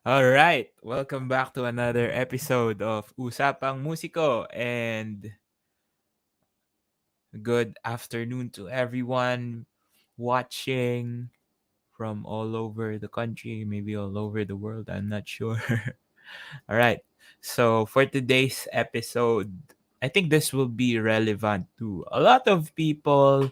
All right, welcome back to another episode of Usapang Musiko, and good afternoon to everyone watching from all over the country, maybe all over the world, I'm not sure. All right, so for today's episode, I think this will be relevant to a lot of people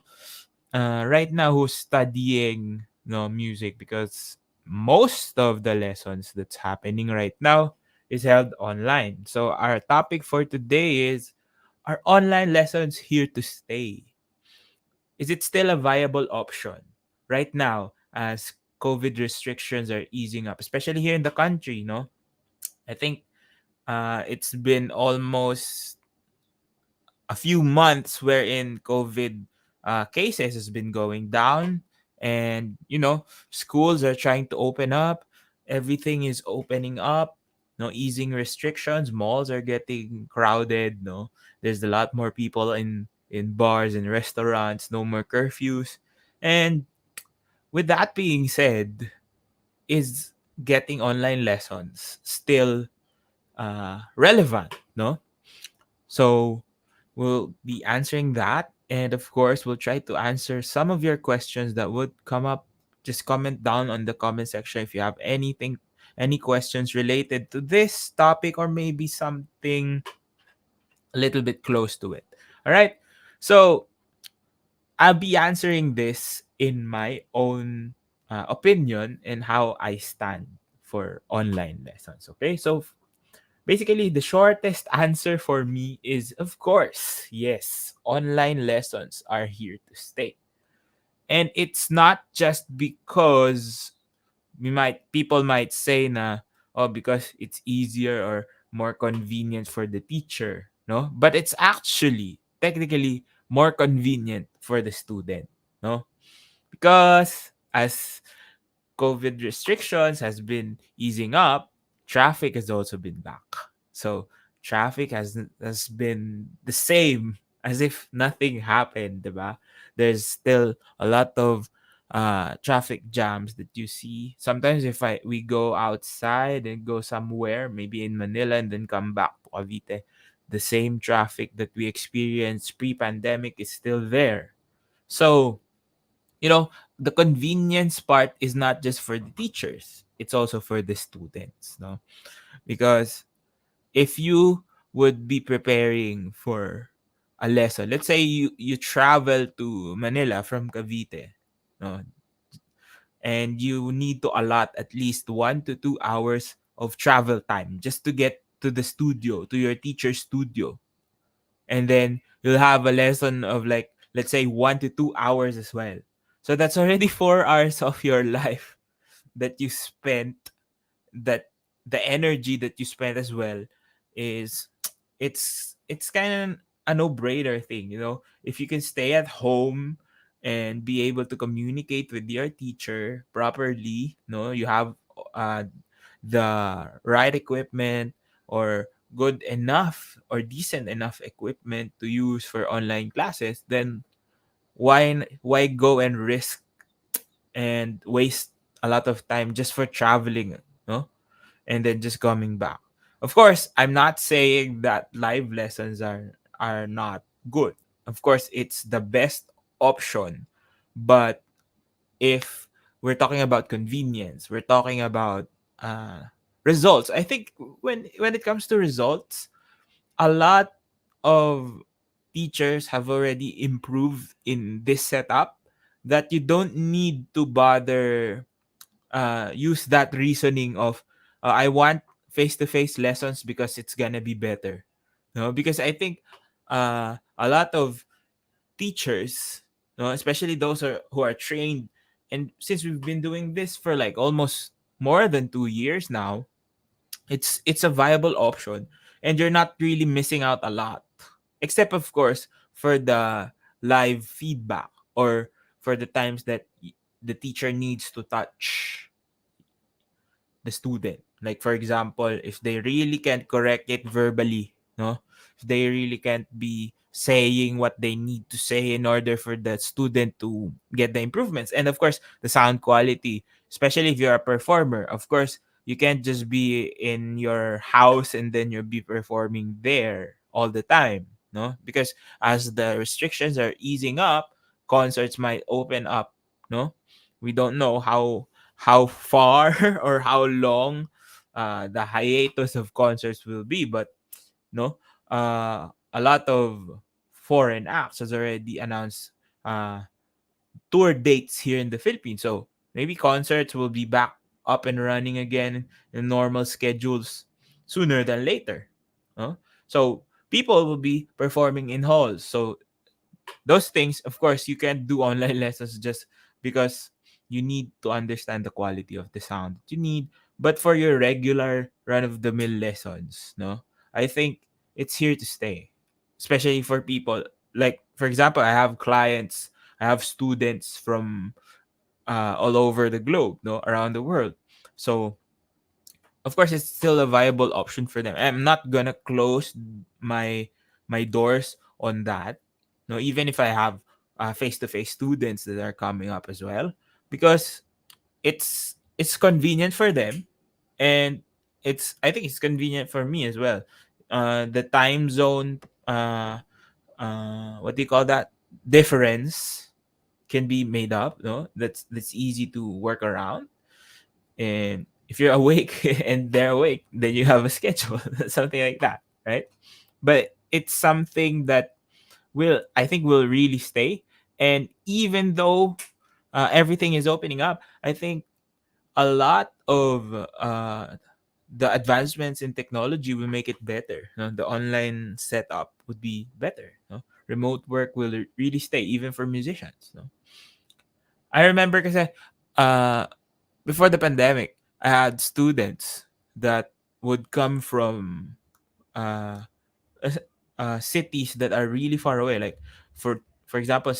right now who's studying music, because most of the lessons that's happening right now is held online. So our topic for today is, are online lessons here to stay? Is it still a viable option right now as COVID restrictions are easing up, especially here in the country? I think it's been almost a few months wherein COVID cases has been going down, and schools are trying to open up. Everything is opening up. No, easing restrictions. Malls are getting crowded. No, there's a lot more people in bars and restaurants. No more curfews. And with that being said, is getting online lessons still relevant? No, so we'll be answering that. And of course, we'll try to answer some of your questions that would come up. Just comment down on the comment section if you have any questions related to this topic, or maybe something a little bit close to it. All right. So I'll be answering this in my own opinion and how I stand for online lessons. Okay. So basically, the shortest answer for me is, of course, yes, online lessons are here to stay. And it's not just because people might say na, oh, because it's easier or more convenient for the teacher, no? But it's actually technically more convenient for the student, no? Because as COVID restrictions has been easing up, traffic has also been back. So traffic has been the same as if nothing happened, diba? There's still a lot of traffic jams that you see. Sometimes if we go outside and go somewhere, maybe in Manila, and then come back to Cavite, the same traffic that we experienced pre-pandemic is still there. So the convenience part is not just for the teachers, it's also for the students, no? Because if you would be preparing for a lesson, let's say you travel to Manila from Cavite, no, and you need to allot at least 1 to 2 hours of travel time just to get to the studio, to your teacher's studio. And then you'll have a lesson of, like, let's say 1 to 2 hours as well. So that's already 4 hours of your life that you spent, that the energy that you spent as well is, it's kind of a no-brainer thing. If you can stay at home and be able to communicate with your teacher properly, no, you have uh the right equipment, or good enough or decent enough equipment to use for online classes, then why go and risk and waste a lot of time just for traveling, no? And then just coming back. Of course, I'm not saying that live lessons are not good. Of course, it's the best option. But if we're talking about convenience, we're talking about results. I think when it comes to results, a lot of teachers have already improved in this setup, that you don't need to bother use that reasoning of, I want face-to-face lessons because it's gonna be better. No, because I think a lot of teachers, no, especially those who are trained, and since we've been doing this for like almost more than 2 years now, it's a viable option, and you're not really missing out a lot, except of course for the live feedback, or for the times that the teacher needs to touch the student. Like, for example, if they really can't correct it verbally, no? If they really can't be saying what they need to say in order for the student to get the improvements. And of course, the sound quality, especially if you're a performer, of course, You can't just be in your house and then you'll be performing there all the time, no? Because as the restrictions are easing up, concerts might open up, no? We don't know how far or how long the hiatus of concerts will be, but no, a lot of foreign acts has already announced uh tour dates here in the Philippines. So maybe concerts will be back up and running again in normal schedules sooner than later. No? So people will be performing in halls. So those things, of course, you can't do online lessons just because you need to understand the quality of the sound that you need. But for your regular run of the mill lessons, no, I think it's here to stay, especially for people like, for example, I have clients, I have students from all over the globe, no, around the world. So of course it's still a viable option for them. I'm not gonna close my doors on that. No, even if I have face-to-face students that are coming up as well, because it's convenient for them, and it's I think it's convenient for me as well. The time zone, what do you call that? Difference can be made up. No, that's easy to work around, and if you're awake and they're awake, then you have a schedule, something like that, right? But it's something that will I think will really stay. And even though everything is opening up, I think a lot of the advancements in technology will make it better. The online setup would be better. Remote work will really stay, even for musicians. I remember because uh, before the pandemic, I had students that would come from uh, cities that are really far away. Like for example,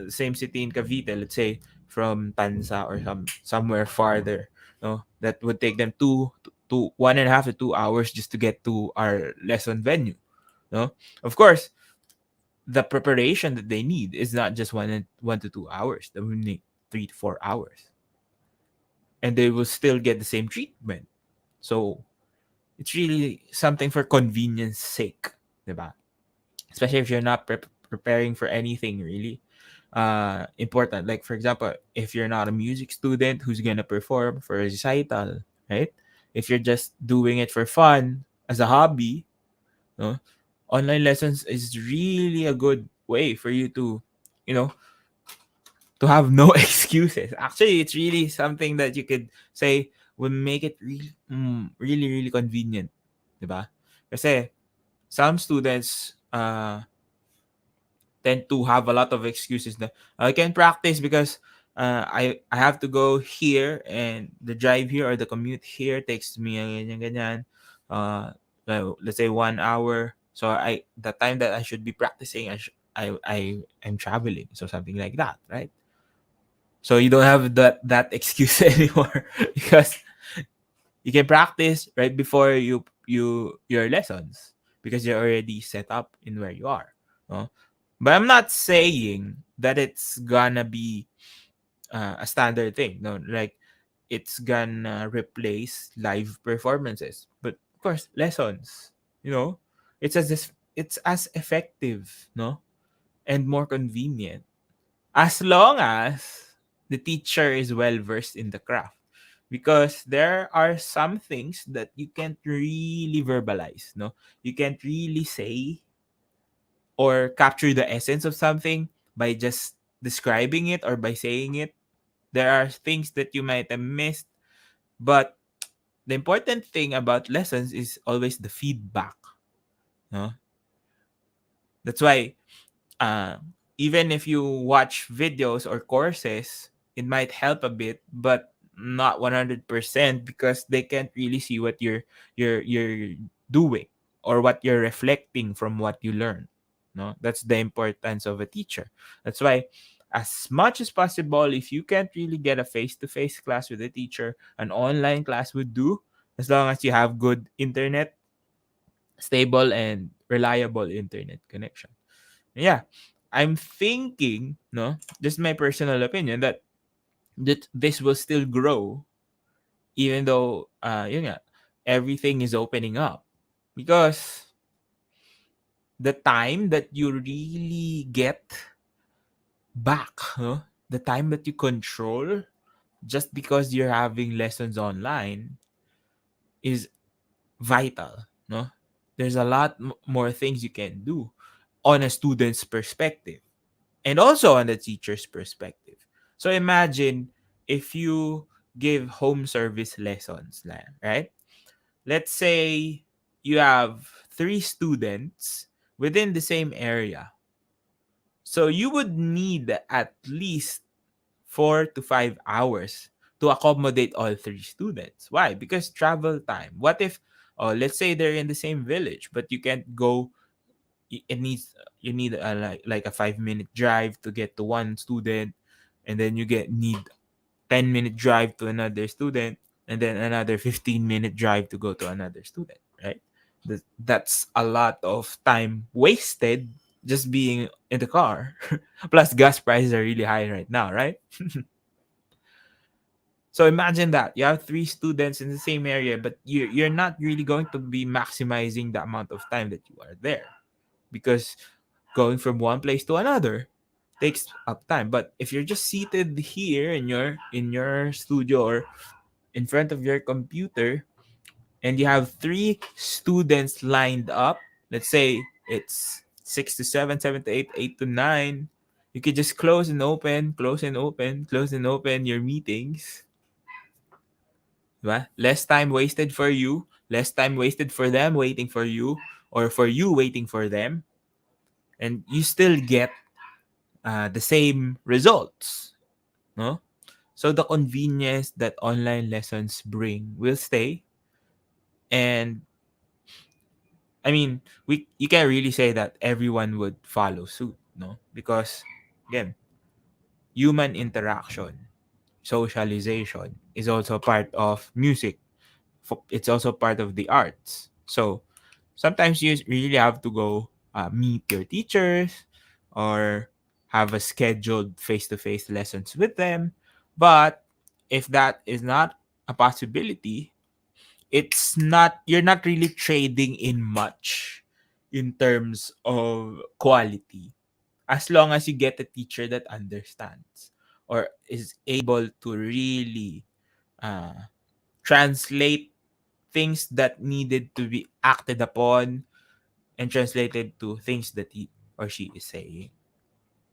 same city in Cavite, let's say from Tanza or somewhere farther. No, that would take them to 1.5 to 2 hours just to get to our lesson venue. No, of course, the preparation that they need is not just 1 to 2 hours. They will need 3 to 4 hours, and they will still get the same treatment. So it's really something for convenience sake, diba? Especially if you're not preparing for anything really important. Like for example, if you're not a music student who's gonna perform for a recital, right? If you're just doing it for fun as a hobby, no, online lessons is really a good way for you to, you know, to have no excuses. Actually, it's really something that you could say would make it really, really convenient, diba? Kasi some students tend to have a lot of excuses na I can practice because I have to go here, and the drive here or the commute here takes me ganyan. Let's say 1 hour. So the time that I should be practicing, I'm traveling. So something like that, right? So you don't have that excuse anymore because you can practice right before your lessons because you're already set up in where you are. No? But I'm not saying that it's gonna be a standard thing. No, like it's gonna replace live performances. But of course, lessons. It's as effective, no, and more convenient as long as the teacher is well versed in the craft. Because there are some things that you can't really verbalize, no, you can't really say or capture the essence of something by just describing it or by saying it. There are things that you might have missed, but the important thing about lessons is always the feedback. No? That's why uh, even if you watch videos or courses, it might help a bit, but not 100% because they can't really see what you're doing or what you're reflecting from what you learn. No, that's the importance of a teacher. That's why, as much as possible, if you can't really get a face-to-face class with a teacher, an online class would do, as long as you have good internet, stable and reliable internet connection. Yeah, I'm thinking, no, just my personal opinion, that this will still grow even though yun nga, everything is opening up, because the time that you really get back, huh? The time that you control just because you're having lessons online is vital, no? There's a lot more things you can do on a student's perspective and also on the teacher's perspective. So imagine if you give home service lessons, right? Let's say you have 3 students within the same area. So you would need at least 4 to 5 hours to accommodate all 3 students. Why? Because travel time. What if, oh, let's say they're in the same village, but you can't go. It needs you need a like a 5 minute drive to get to one student, and then you need 10 minute drive to another student, and then another 15 minute drive to go to another student. Right? That's a lot of time wasted just being in the car. Plus, gas prices are really high right now, right? So imagine that you have 3 students in the same area, but you're not really going to be maximizing the amount of time that you are there, because going from one place to another takes up time. But if you're just seated here in your studio or in front of your computer, and you have 3 students lined up, let's say it's 6 to 7, 7 to 8, 8 to 9, you could just close and open, close and open, close and open your meetings. Diba? Less time wasted for you, less time wasted for them waiting for you, or for you waiting for them, and you still get the same results. No? So the convenience that online lessons bring will stay. And I mean, you can't really say that everyone would follow suit, no? Because again, human interaction, socialization is also part of music. It's also part of the arts. So sometimes you really have to go meet your teachers or have a scheduled face-to-face lessons with them. But if that is not a possibility, it's not you're not really trading in much in terms of quality, as long as you get a teacher that understands or is able to really uh, translate things that needed to be acted upon and translated to things that he or she is saying.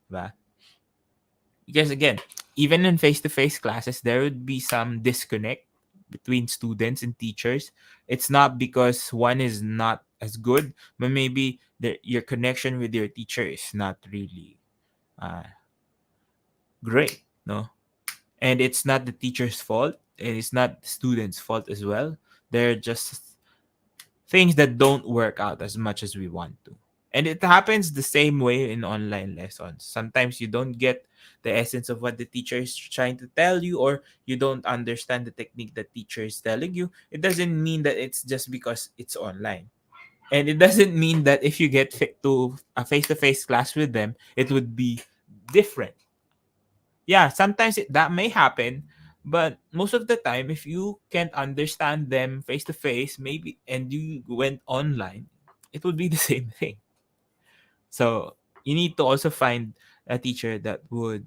Diba? Because again, even in face-to-face classes, there would be some disconnect between students and teachers. It's not because one is not as good, but maybe your connection with your teacher is not really uh, great, no? And it's not the teacher's fault, and it's not the student's fault as well. They're just things that don't work out as much as we want to. And it happens the same way in online lessons. Sometimes you don't get the essence of what the teacher is trying to tell you, or you don't understand the technique that teacher is telling you. It doesn't mean that it's just because it's online. And it doesn't mean that if you get to a face-to-face class with them, it would be different. Yeah, sometimes that may happen, but most of the time, if you can't understand them face to face, maybe, and you went online, it would be the same thing. So you need to also find a teacher that would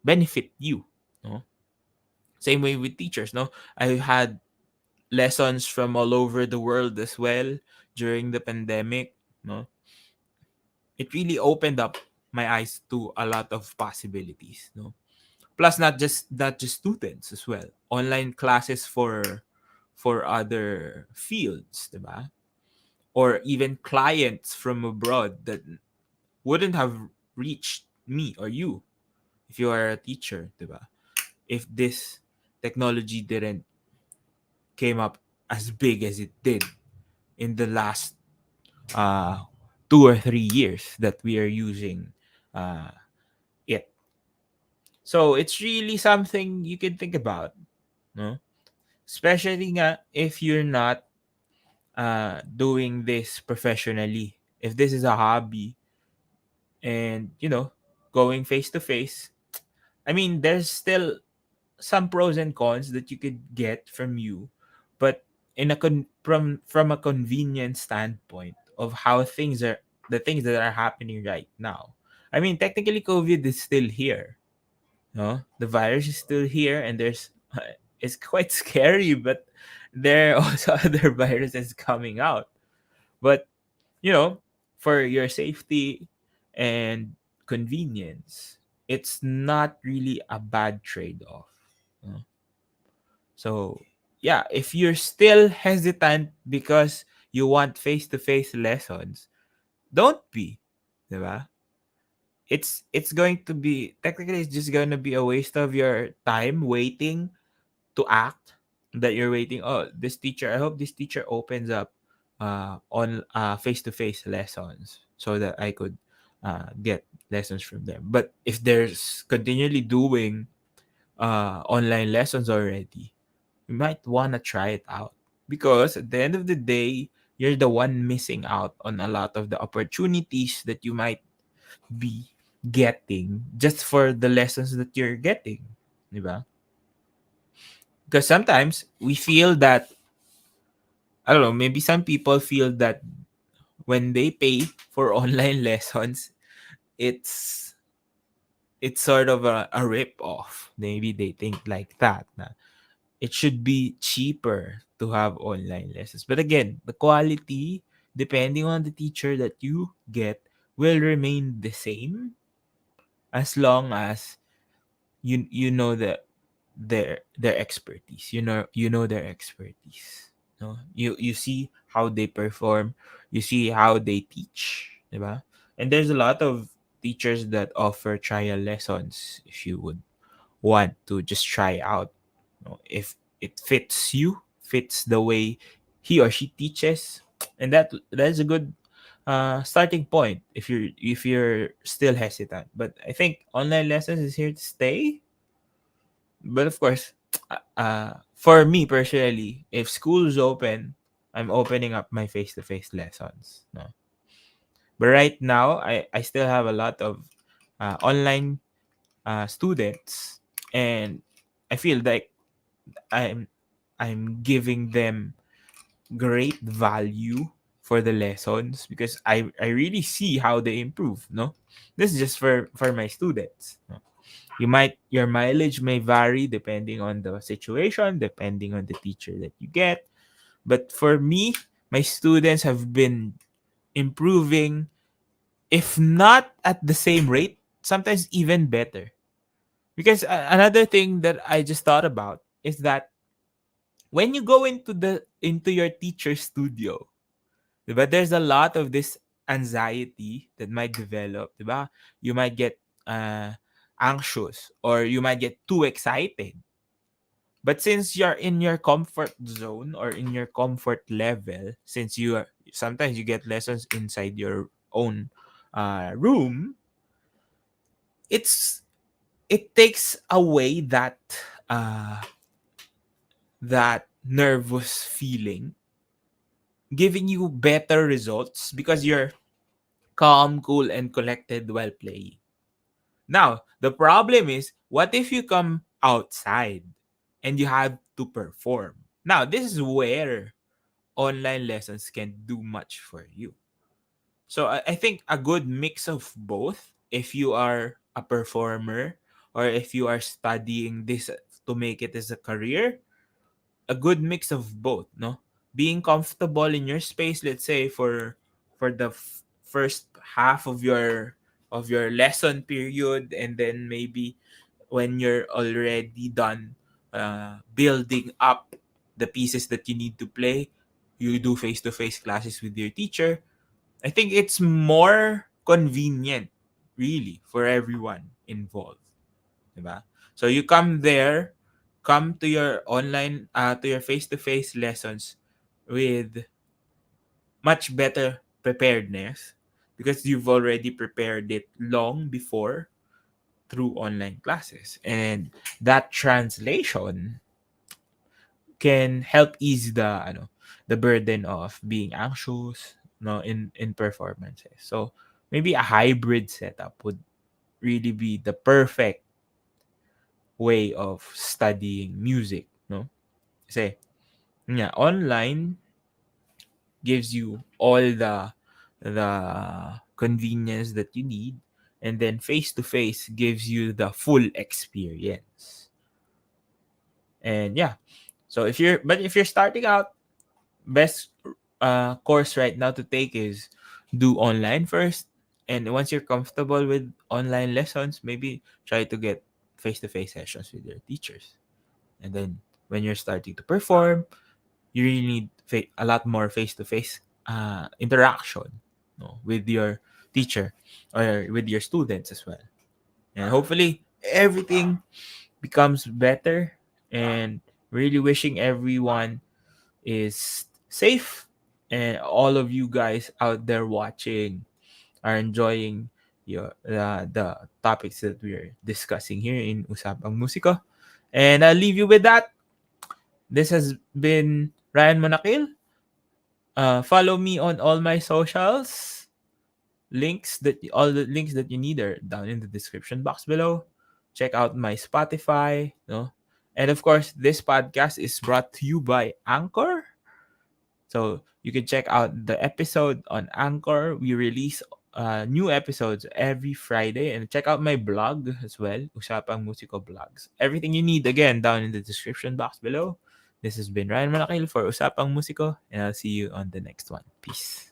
benefit you. No, same way with teachers. No, I had lessons from all over the world as well during the pandemic. No, it really opened up my eyes to a lot of possibilities. No, plus not just students as well, online classes for other fields, diba? Or even clients from abroad that wouldn't have reached me or you if you are a teacher, diba? If this technology didn't came up as big as it did in the last uh 2 or 3 years that we are using uh it. So it's really something you can think about, no? Especially nga if you're not doing this professionally. If this is a hobby and, going face to face, I mean, there's still some pros and cons that you could get from you, but from a convenience standpoint of how things are, the things that are happening right now. I mean, technically, COVID is still here. No, the virus is still here, and there's it's quite scary, but there are also other viruses coming out. But you know, for your safety and convenience, it's not really a bad trade-off. No? So, yeah, if you're still hesitant because you want face-to-face lessons, don't be, diba? It's going to be, technically it's just going to be a waste of your time waiting to act, that you're waiting, oh, this teacher, I hope this teacher opens up on face-to-face lessons so that I could get lessons from them. But if there's continually doing online lessons already, you might want to try it out, because at the end of the day, you're the one missing out on a lot of the opportunities that you might be getting just for the lessons that you're getting, diba? Because sometimes we feel that, I don't know, maybe some people feel that when they pay for online lessons, it's it's sort of a rip off. Maybe they think like that. Na it should be cheaper to have online lessons. But again, the quality, depending on the teacher that you get, will remain the same as long as you know their expertise. You know their expertise. No, you see how they perform, you see how they teach, diba? And there's a lot of teachers that offer trial lessons if you would want to just try out, if it fits you, fits the way he or she teaches, and that's a good starting point if you're still hesitant. But I think online lessons is here to stay. But of course, for me personally, if school is open, I'm opening up my face-to-face lessons. No, but right now, I still have a lot of online students, and I feel like I'm I'm giving them great value for the lessons, because I really see how they improve. No, this is just for my students. No? Your mileage may vary depending on the situation, depending on the teacher that you get. But for me, my students have been improving, if not at the same rate, sometimes even better. Because another thing that I just thought about is that when you go into your teacher's studio, diba, there's a lot of this anxiety that might develop, diba? You might get uh, anxious, or you might get too excited. But since you're in your comfort zone or in your comfort level, since you are, sometimes you get lessons inside your own room, it's it takes away uh, that nervous feeling, giving you better results because you're calm, cool, and collected while playing. Now, the problem is, what if you come outside and you have to perform? Now, this is where online lessons can do much for you. So I think a good mix of both, if you are a performer or if you are studying this to make it as a career, a good mix of both, no? Being comfortable in your space, let's say for the first half of your lesson period, and then maybe when you're already done building up the pieces that you need to play, you do face-to-face classes with your teacher. I think it's more convenient, really, for everyone involved. Diba? So you come to your online, to your face-to-face lessons with much better preparedness, because you've already prepared it long before through online classes. And that translation can help ease the burden of being anxious, in performances. So maybe a hybrid setup would really be the perfect way of studying music, no? Kasi, yeah, online gives you all the convenience that you need, and then face to face gives you the full experience. And yeah, so if you're starting out, best course right now to take is do online first, and once you're comfortable with online lessons, maybe try to get face to face sessions with your teachers. And then when you're starting to perform, you really need a lot more face-to-face interaction, no, with your teacher or with your students as well. And hopefully everything becomes better, and really wishing everyone is safe, and all of you guys out there watching are enjoying the topics that we're discussing here in Usapang Musiko. And I'll leave you with that. This has been Ryan Monakil. Follow me on all my socials. All the links that you need are down in the description box below. Check out my Spotify, no? And of course, this podcast is brought to you by Anchor. So you can check out the episode on Anchor. We release new episodes every Friday, and check out my blog as well, Usapang Musiko Blogs. Everything you need again down in the description box below. This has been Ryan Manakil for Usapang Musiko, and I'll see you on the next one. Peace.